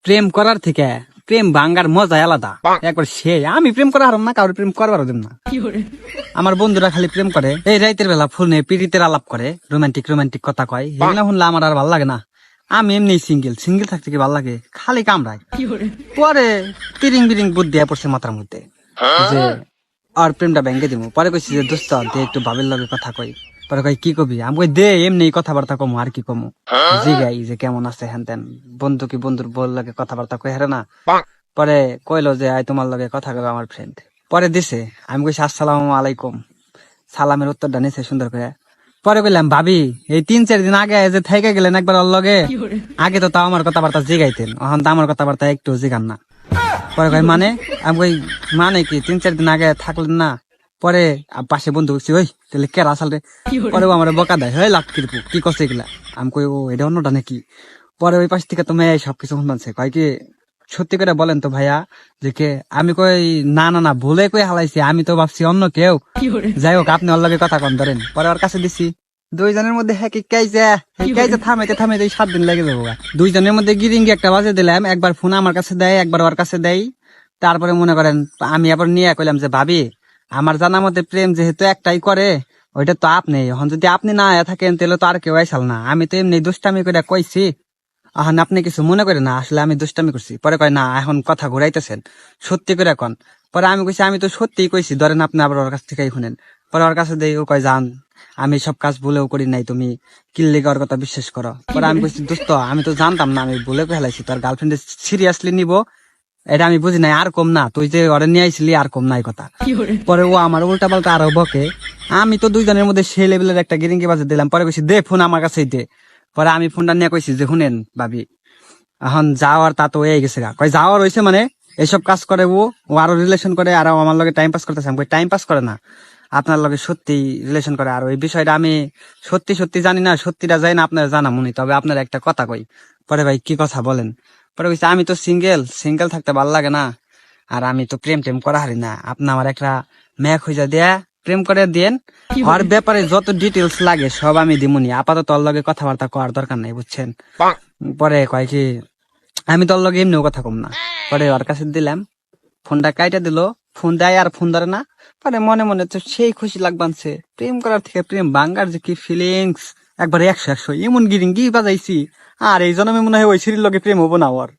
প্রেম করার থেকে প্রেম ভাঙ্গার মজা আলাদা। একবার সে আমি প্রেম করা হারাম না, কারোর প্রেম করবারও দেব না। আমার বন্ধুরা খালি প্রেম করে, এই রাইতের বেলা ফোনে পিড়িতের আলাপ করে, রোমান্টিক রোমান্টিক কথা কয়, এগুলা শুনলে আমার আর ভালো লাগে না। আমি এমনি সিঙ্গেল সিঙ্গেল থাকতে কি ভালো লাগে, খালি কামড়ায়। পরে তিরিং বিরিং বুদ্ধি পড়ছে মাথার মধ্যে যে আর প্রেমটা ভেঙে দিব। পরে কইছি যে দোস্ত দে একটু ভাবির লগে কথা কই। পরে কই কি কবি, আমি কই দে এমনি কথাবার্তা কমু, আর কি কমু, জিগাই যে কেমন আছে হ্যান তেন, বন্ধু কি বন্ধুর বল লাগে কথাবার্তা কই হারে না। পরে কইলো যে আই তোমার লগে কথা কবে আমার ফ্রেন্ড। পরে দিছে, আমি কইছি আসসালামু আলাইকুম, সালামের উত্তরটা নিছে সুন্দর করে। পরে কইলাম ভাবি এই 3-4 দিন আগে যে থাইকা গেলেন একবার ওর লগে, আগে তো তাও আমার কথাবার্তা জিগাইতেন, এখন তো আমার কথাবার্তা একটু জিগান না। পরে কই মানে, আমি কই মানে কি 3-4 দিন আগে থাকলেন না। পরে পাশে বন্ধু বলছি ওই তাহলে কেরা আসল রে। পরে ও আমার বকা দেয়, হ্যাঁ লাভ কিরকম কি করছে এগুলা। আমি কই ও এটা অন্যটা নাকি। পরে ওই পাশ থেকে তো মেয়ে সবকিছু শুনছে, কয় কি সত্যি করে বলেন তো ভাইয়া যে কে। আমি কই না না না ভুলে কই হালাইছি, আমি তো ভাবছি অন্য কেউ। যাই হোক আপনি ওর লগে কথা কন ধরেন। পরে ওর কাছে দিছি, দুইজনের মধ্যে হ্যাঁ কি কাইজা থামাইতে থামাইতে 7 দিন লেগে যাবো। দুইজনের মধ্যে গিরিঙ্গি একটা বাজে দিলাম, একবার ফোন আমার কাছে দেয়, একবার ওর কাছে দেয়। তারপরে মনে করেন আমি আবার নিয়ে কইলাম যে ভাবি আমার জানার মধ্যে প্রেম যেহেতু একটাই করে, ওইটা তো আপনি, এখন যদি আপনি না থাকেন তাহলে তো আর কেউ আইসাল না। আমি তো এমনি দুষ্টামি করে কইছি, এখন আপনি কিছু মনে করেন না, আসলে আমি দুষ্টামি করছি। পরে কয় না এখন কথা ঘুরাইতেছেন, সত্যি করে এখন। পরে আমি কইছি আমি তো সত্যিই কইছি, ধরেন আপনি আবার ওর কাছ থেকেই শুনেন। পরে ওর কাছে দেই, ও কয় জান আমি সব কাজ ভুলেও করি নাই, তুমি কিল্লিগে ওর কথা বিশ্বাস করো। পরে আমি কইছি দোস্ত আমি তো জানতাম না, আমি ভুলে ফেলাইছি, তোর গার্লফ্রেন্ড সিরিয়াসলি নিব এটা আমি বুঝি নাই। আর কম না, তুই যে ওরে নিয়ে আইছিলি আর কম নাই কথা। পরে ও আমার উল্টা পাল্টা আরো বকে। আমি তো দুইজনের মধ্যে সেই লেভেলের একটা গিরিঙ্গি বাজে দিলাম। পরে কইছি দে ফোন আমার কাছেই দে। পরে আমি ফোনটা নিয়ে কইছি যে শুনেন ভাবি এখন যাওয়ার তা তো হয়ে গেছে গা। কয় যাওয়ার হয়েছে মানে এইসব কাজ করে, ও আরো রিলেশন করে আর আমার লগে টাইম পাস করতেছে। আমি টাইম পাস করে না, আপনার লগে সত্যি রিলেশন করে। আর ওই বিষয়টা আমি সত্যি সত্যি জানি না, সত্যিটা যাই না আপনার জানা মনে। তবে আপনার একটা কথা কই। পরে ভাই কি কথা বলেন। পরে কইছে আমি তো সিঙ্গেল সিঙ্গেল থাকতে ভালো লাগে না, আর আমি তো প্রেম টেম করা হারি না, আপনি আমার একটা মেয়ে খুঁজে দেয়া প্রেম করে দিয়েন। ওর ব্যাপারে যত ডিটেলস লাগে সব আমি দিমুনি, আপাতত ওর লগে কথাবার্তা করার দরকার নাই বুঝছেন। পরে কয় কি আমি তোর লগে এমনিও কথা কম না। পরে ওর কাছে দিলাম, ফোনটা কাইটা দিল, ফোন দেয় আর ফোন ধরে না। পরে মনে মনে তো সেই খুশি লাগবানছে, প্রেম করার থেকে প্রেম ভাঙ্গার যে কি ফিলিংস, একবার 100 এমন গিরিঙ্গি বাজাইছি। আর এই জন্মে মনে হয় ওই সিঁড়ির লগে প্রেম হবো না ওর।